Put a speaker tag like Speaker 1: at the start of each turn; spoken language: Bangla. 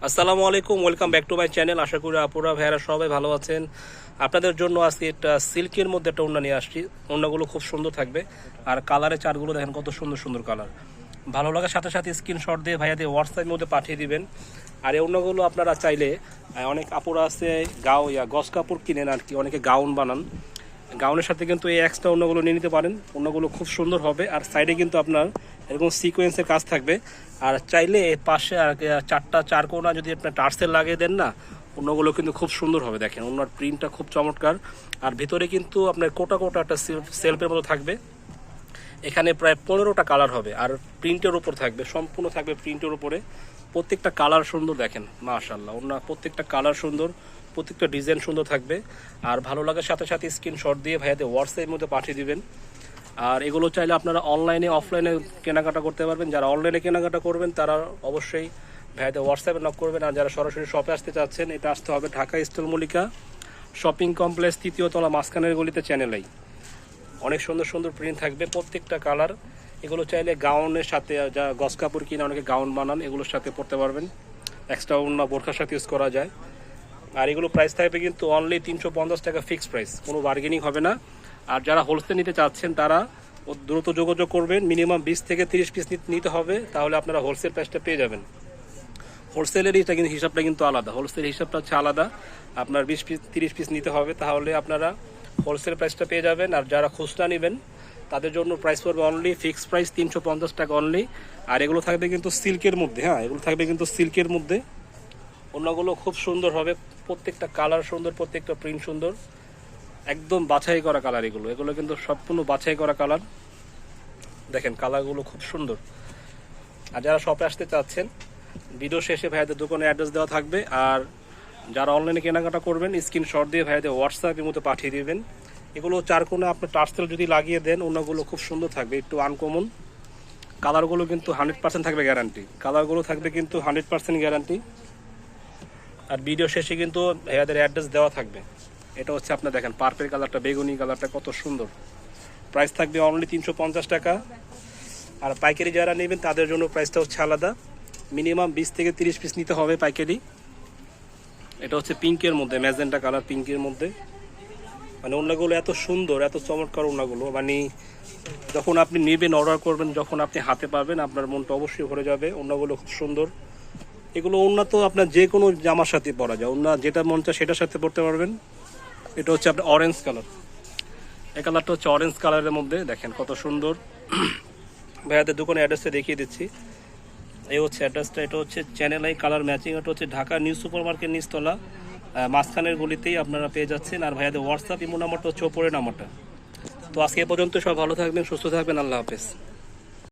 Speaker 1: আসসালামু আলাইকুম, welcome back to my channel. আশা করি আপুরা ভাইয়ারা সবাই ভালো আছেন। আপনাদের জন্য আজকে একটা সিল্কের মধ্যে একটা ওড়না নিয়ে আসছি। ওড়নাগুলো খুব সুন্দর থাকবে, আর কালারের চার্টগুলো দেখেন কত সুন্দর সুন্দর কালার। ভালো লাগার সাথে সাথে স্ক্রিনশট দিয়ে ভাইয়াদের হোয়াটসঅ্যাপের মধ্যে পাঠিয়ে দিবেন। আর এই ওড়নাগুলো আপনারা চাইলে অনেক আপুরা আছে গস কাপড় কিনেন আর কি, অনেকে গাউন বানান। গাউনের সাথে কিন্তু এই এক্সট্রা ওড়নাগুলো নিয়ে নিতে পারেন। ওড়নাগুলো খুব সুন্দর হবে, আর সাইডে কিন্তু আপনার এরকম সিকোয়েন্সের কাজ থাকবে। আর চাইলে এর পাশে আর চার কোনা যদি আপনার টার্সেল লাগিয়ে দেন না, ওড়নাগুলো কিন্তু খুব সুন্দর হবে। দেখেন ওড়নার প্রিন্টটা খুব চমৎকার, আর ভিতরে কিন্তু আপনার কোটা কোটা একটা সেলফের মতো থাকবে। এখানে প্রায় 15টা কালার হবে, আর প্রিন্টের উপর থাকবে, সম্পূর্ণ থাকবে প্রিন্টের উপরে। প্রত্যেকটা কালার সুন্দর, দেখেন মাশাআল্লাহ। ওনার প্রত্যেকটা কালার সুন্দর, প্রত্যেকটা ডিজাইন সুন্দর থাকবে। আর ভালো লাগার সাথে সাথে স্ক্রিনশট দিয়ে ভাইয়াদের হোয়াটসঅ্যাপের মধ্যে পাঠিয়ে দিবেন। আর এগুলো চাইলে আপনারা অনলাইনে অফলাইনে কেনাকাটা করতে পারবেন। যারা অনলাইনে কেনাকাটা করবেন তারা অবশ্যই ভাইয়াদের হোয়াটসঅ্যাপে নক করবেন। আর যারা সরাসরি শপে আসতে চাচ্ছেন, এটা আসতে হবে Dhaka steel Mallika shopping complex, 3য় তলা, মাঝখানের গলিতে, চ্যানেলেই। অনেক সুন্দর সুন্দর প্রিন্ট থাকবে, প্রত্যেকটা কালার। এগুলো চাইলে গাউনের সাথে, যা গস কাপড় কিনে অনেকে গাউন বানান, এগুলোর সাথে পরতে পারবেন। এক্সট্রা অন্য বোরখার সাথে ইউজ করা যায়। আর এগুলো প্রাইস থাকবে কিন্তু অনলি 350 টাকা ফিক্সড প্রাইস, কোনো বার্গেনিং হবে না। আর যারা হোলসেল নিতে চাচ্ছেন তারা দ্রুত যোগাযোগ করবেন। মিনিমাম 20 থেকে 30 পিস নিতে হবে, তাহলে আপনারা হোলসেল প্রাইসটা পেয়ে যাবেন। হোলসেলের হিসাবটা কিন্তু আলাদা, হোলসেল হিসাবটা হচ্ছে আলাদা। আপনার 20 পিস 30 পিস নিতে হবে, তাহলে আপনারা হোলসেল প্রাইসটা পেয়ে যাবেন। আর যারা খুচরা নেবেন তাদের জন্য প্রাইস পড়বে অনলি ফিক্সড প্রাইস 350 টাকা অনলি। আর এগুলো থাকবে কিন্তু সিল্কের মধ্যে, এগুলো থাকবে কিন্তু সিল্কের মধ্যে। ওড়নাগুলো খুব সুন্দর হবে, প্রত্যেকটা কালার সুন্দর, প্রত্যেকটা প্রিন্ট সুন্দর, একদম বাছাই করা কালার। এগুলো কিন্তু সম্পূর্ণ বাছাই করা কালার। দেখেন কালারগুলো খুব সুন্দর। আর যারা শপে আসতে চাচ্ছেন, ভিডিও শেষে ভাইয়াদের দোকানে অ্যাড্রেস দেওয়া থাকবে। আর যারা অনলাইনে কেনাকাটা করবেন, স্ক্রিনশট দিয়ে ভাইয়াদের হোয়াটসঅ্যাপের মধ্যে পাঠিয়ে দেবেন। এগুলো চার কোণে আপনার টার্সেল যদি লাগিয়ে দেন, ওড়নাগুলো খুব সুন্দর থাকবে, একটু আনকমন। কালারগুলো কিন্তু 100% থাকবে গ্যারান্টি, কালারগুলো থাকবে কিন্তু 100% গ্যারান্টি। আর ভিডিও শেষে কিন্তু ভাইয়াদের অ্যাড্রেস দেওয়া থাকবে। এটা হচ্ছে আপনার দেখেন পার্পেল কালারটা, বেগুনি কালারটা কত সুন্দর। প্রাইস থাকবে অনলি 350 টাকা। আর পাইকারি যারা নেবেন তাদের জন্য প্রাইসটা হচ্ছে আলাদা, মিনিমাম 20 থেকে 30 পিস নিতে হবে পাইকারি। এটা হচ্ছে পিঙ্কের মধ্যে, ম্যাজেন্টা কালার পিঙ্কের মধ্যে। মানে ওড়নাগুলো এত সুন্দর, এত চমৎকার ওড়নাগুলো, মানে যখন আপনি নেবেন, অর্ডার করবেন, যখন আপনি হাতে পাবেন, আপনার মনটা অবশ্যই ভরে যাবে। ওড়নাগুলো খুব সুন্দর। এগুলো ওড়না তো আপনার যে কোনো জামার সাথে পরা যায়, ওড়না যেটা মন চায় সেটার সাথে পরতে পারবেন। এটা হচ্ছে আপনার অরেঞ্জ কালার, এই কালারটা হচ্ছে অরেঞ্জ কালারের মধ্যে, দেখেন কত সুন্দর। ভাইয়াদের দোকানে অ্যাড্রেসটা দেখিয়ে দিচ্ছি। এই হচ্ছে অ্যাড্রেসটা, এটা হচ্ছে চ্যানেল আই কালার ম্যাচিং। এটা হচ্ছে ঢাকা নিউ সুপার মার্কেট নিচতলা, মাঝখানের গলিতেই আপনারা পেয়ে যাচ্ছেন। আর ভাইয়াদের হোয়াটসঅ্যাপ ইমো নাম্বারটা হচ্ছে ওপরের নাম্বারটা। তো আজকে এ পর্যন্ত, সব ভালো থাকবেন, সুস্থ থাকবেন, আল্লাহ হাফেজ।